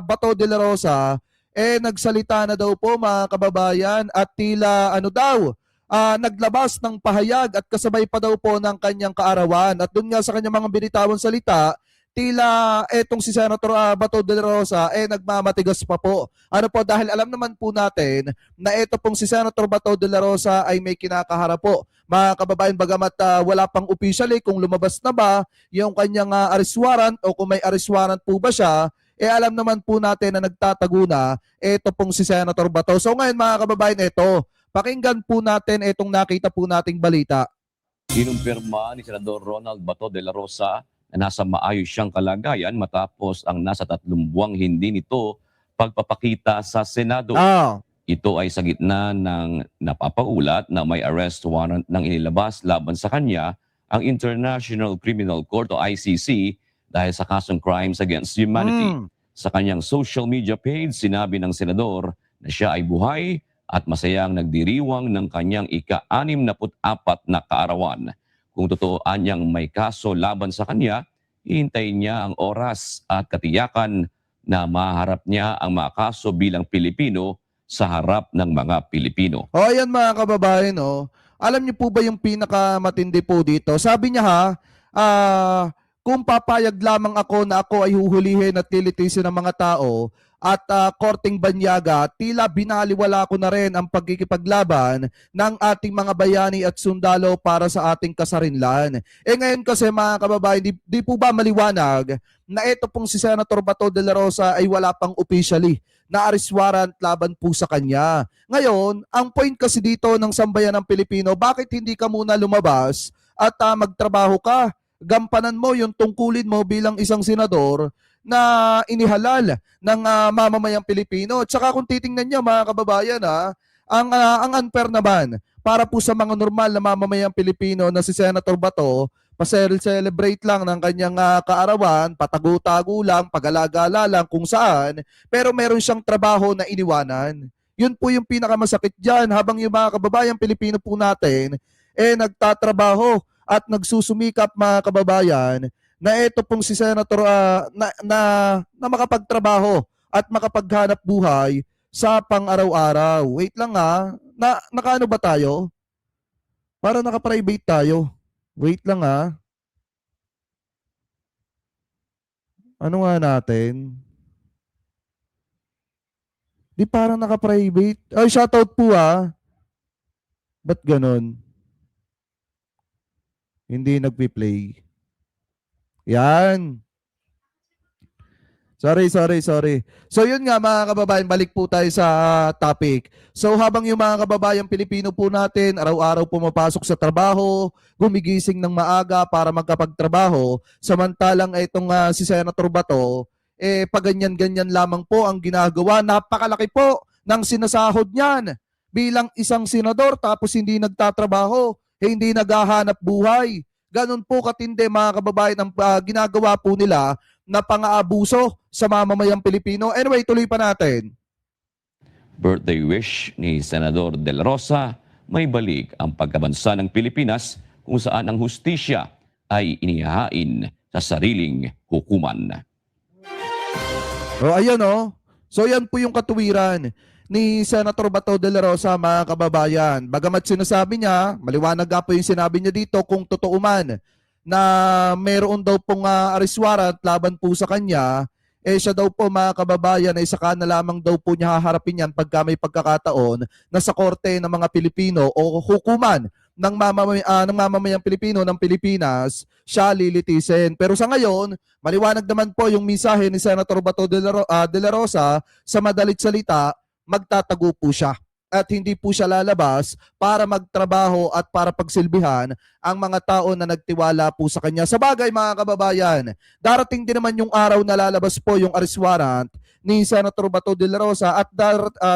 Bato de la Rosa, nagsalita na daw po mga kababayan at tila naglabas ng pahayag at kasabay pa daw po ng kanyang kaarawan. At doon nga sa kanyang mga binitawang salita, tila etong si Senator Bato de la Rosa nagmamatigas pa po. Ano po, dahil alam naman po natin na ito pong si Senator Bato de la Rosa ay may kinakaharap po. Mga kababayan, bagamat wala pang officially kung lumabas na ba yung kanyang arrest warrant o kung may arrest warrant po ba siya, alam naman po natin na nagtatago na ito pong si Senator Bato. So ngayon mga kababayan, ito, pakinggan po natin itong nakita po nating balita. Kinumpirma ni Senador Ronald Bato de la Rosa na nasa maayos siyang kalagayan matapos ang nasa 3 buwang hindi nito pagpapakita sa Senado. Ito ay sa gitna ng napapaulat na may arrest warrant nang inilabas laban sa kanya ang International Criminal Court o ICC dahil sa kasong crimes against humanity. Sa kanyang social media page, sinabi ng senador na siya ay buhay at masayang nagdiriwang ng kanyang ika-64 na kaarawan. Kung totooan niyang may kaso laban sa kanya, hihintayin niya ang oras at katiyakan na maharap niya ang mga kaso bilang Pilipino sa harap ng mga Pilipino. Ayan mga kababayan, alam niyo po ba yung pinakamatindi po dito? Sabi niya kung papayag lamang ako na ako ay huhulihin at lilitisin ng mga tao at korteng banyaga, tila binaliwala ko na rin ang pagkikipaglaban ng ating mga bayani at sundalo para sa ating kasarinlan. Ngayon kasi mga kababayan, di po ba maliwanag na ito pong si Senator Bato de la Rosa ay wala pang officially na arrest warrant laban po sa kanya. Ngayon, ang point kasi dito ng sambayan ng Pilipino, bakit hindi ka muna lumabas at magtrabaho ka? Gampanan mo yung tungkulin mo bilang isang senador na inihalal ng mamamayang Pilipino. At saka kung titingnan niyo mga kababayan, ang unfair naman para po sa mga normal na mamamayang Pilipino na si Senator Bato, pa-celebrate lang ng kanyang kaarawan, patago-tago lang, pag-alagala lang kung saan, pero meron siyang trabaho na iniwanan. Yun po yung pinakamasakit dyan, habang yung mga kababayang Pilipino po natin, nagtatrabaho at nagsusumikap mga kababayan, na ito pong si Senator na makapagtrabaho at makapaghanap buhay sa pang-araw-araw. Wait lang nakaano ba tayo? Para naka-private tayo. Wait lang Ano nga natin? Di parang naka-private. Ay, shoutout po Ba't ganon? Hindi nagpi-play. Yan. Sorry. So yun nga mga kababayan, balik po tayo sa topic. So habang yung mga kababayang Pilipino po natin, araw-araw pumapasok sa trabaho, gumigising ng maaga para magkapagtrabaho, samantalang itong si Senator Bato, paganyan-ganyan lamang po ang ginagawa. Napakalaki po ng sinasahod niyan bilang isang senador tapos hindi nagtatrabaho, hindi naghahanap buhay. Ganun po katindi mga kababayan ang ginagawa po nila na pang-aabuso sa mamamayang Pilipino. Anyway, tuloy pa natin. Birthday wish ni Senador De La Rosa, may balik ang pagkabansa ng Pilipinas kung saan ang hustisya ay inihahain sa sariling hukuman. Ayan So yan po yung katuwiran ni Senator Bato de la Rosa mga kababayan. Bagamat sinasabi niya, maliwanag nga po yung sinabi niya dito kung totoo man na meron daw pong arrest warrant laban po sa kanya, siya daw po mga kababayan ay saka na lamang daw po niya haharapin yan pagka may pagkakataon na sa korte ng mga Pilipino o hukuman ng mamamayang Pilipino ng Pilipinas siya lilitisin. Pero sa ngayon, maliwanag naman po yung mensahe ni Senator Bato de la Rosa, sa madalit salita, magtatago po siya at hindi po siya lalabas para magtrabaho at para pagsilbihan ang mga tao na nagtiwala po sa kanya. Sa bagay mga kababayan, darating din naman yung araw na lalabas po yung arrest warrant ni Senator Bato de la Rosa at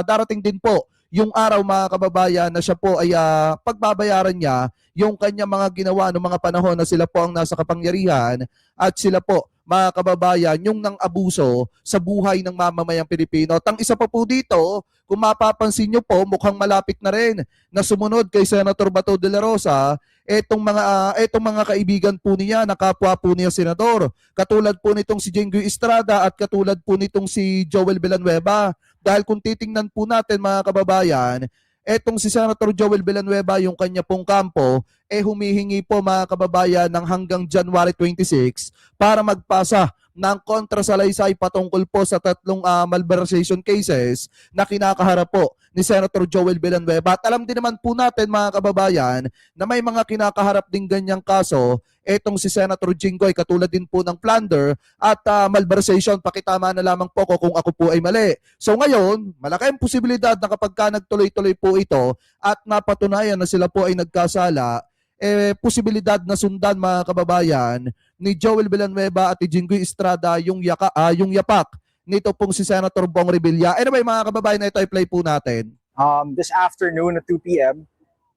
darating din po yung araw mga kababayan na siya po ay pagbabayaran niya yung kanya mga ginawa noong mga panahon na sila po ang nasa kapangyarihan at sila po mga kababayan, yung nang abuso sa buhay ng mamamayang Pilipino. At ang isa pa po dito, kung mapapansin nyo po, mukhang malapit na rin na sumunod kay Senator Bato de la Rosa, etong mga kaibigan po niya, na kapwa po niya senador. Katulad po nitong si Jinggoy Estrada at katulad po nitong si Joel Villanueva. Dahil kung titingnan po natin mga kababayan, etong si Senator Joel Villanueva, yung kanya pong kampo, humihingi po mga kababayan ng hanggang January 26 para magpasa ng kontrasalaysay patungkol po sa tatlong malversation cases na kinakaharap po ni Senator Joel Villanueva. At alam din naman po natin mga kababayan na may mga kinakaharap din ganyang kaso etong si Senator Jinggoy, katulad din po ng plunder at malversation. Pakitama na lamang po ko kung ako po ay mali. So ngayon, malaki ang posibilidad na kapag ka nagtuloy-tuloy po ito at napatunayan na sila po ay nagkasala, posibilidad na sundan mga kababayan ni Joel Villanueva at ni Jinggoy Estrada yung yapak nito pong si Senator Bong Revilla. Anyway mga kababayan, na ito ay play po natin. This afternoon at 2 p.m.,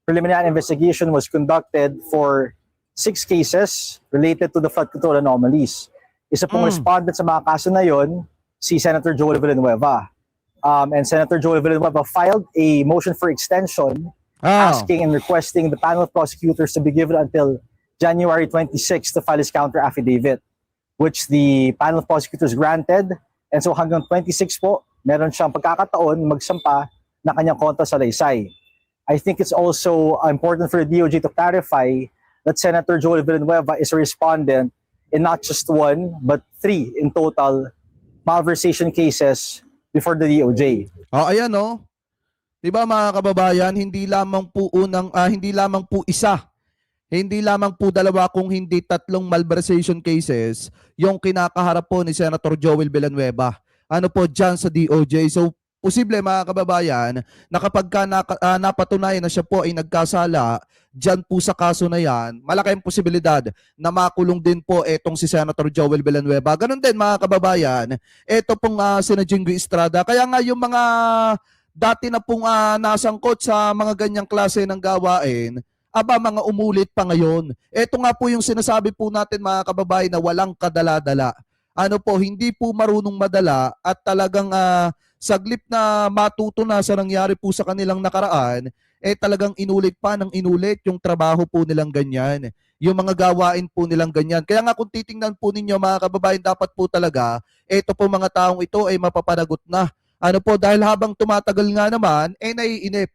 preliminary investigation was conducted for 6 cases related to the flood control anomalies. Isa pong respondent sa mga kaso na yon, si Senator Joel Villanueva. And Senator Joel Villanueva filed a motion for extension asking and requesting the panel of prosecutors to be given until January 26 to file his counter affidavit, which the panel of prosecutors granted. And so hanggang 26 po, meron siyang pagkakataon magsampa na kanyang kontrasalaysay. I think it's also important for the DOJ to clarify that Senator Joel Villanueva is a respondent in not just 1 but 3 in total malversation cases before the DOJ. Ayan oh. 'Di ba mga kababayan, hindi lamang po isa, hindi lamang po dalawa, kung hindi 3 malversation cases yung kinakaharap po ni Senator Joel Villanueva. Ano po diyan sa DOJ. So posible mga kababayan na kapag napatunayan na siya po ay nagkasala diyan po sa kaso na yan, malaki ang posibilidad na makulong din po etong si Senator Joel Villanueva. Ganun din mga kababayan, eto pong sina Jinggoy Estrada. Kaya nga yung mga dati na pong nasangkot sa mga ganyang klase ng gawain, mga umulit pa ngayon. Ito nga po yung sinasabi po natin mga kababayan na walang kadala-dala. Ano po, hindi po marunong madala at talagang saglip na matuto na sa nangyari po sa kanilang nakaraan, talagang inulit pa ng inulit yung trabaho po nilang ganyan. Yung mga gawain po nilang ganyan. Kaya nga kung titingnan po ninyo mga kababayan, dapat po talaga, ito po mga taong ito ay mapapanagot na. Ano po, dahil habang tumatagal nga naman, naiinip.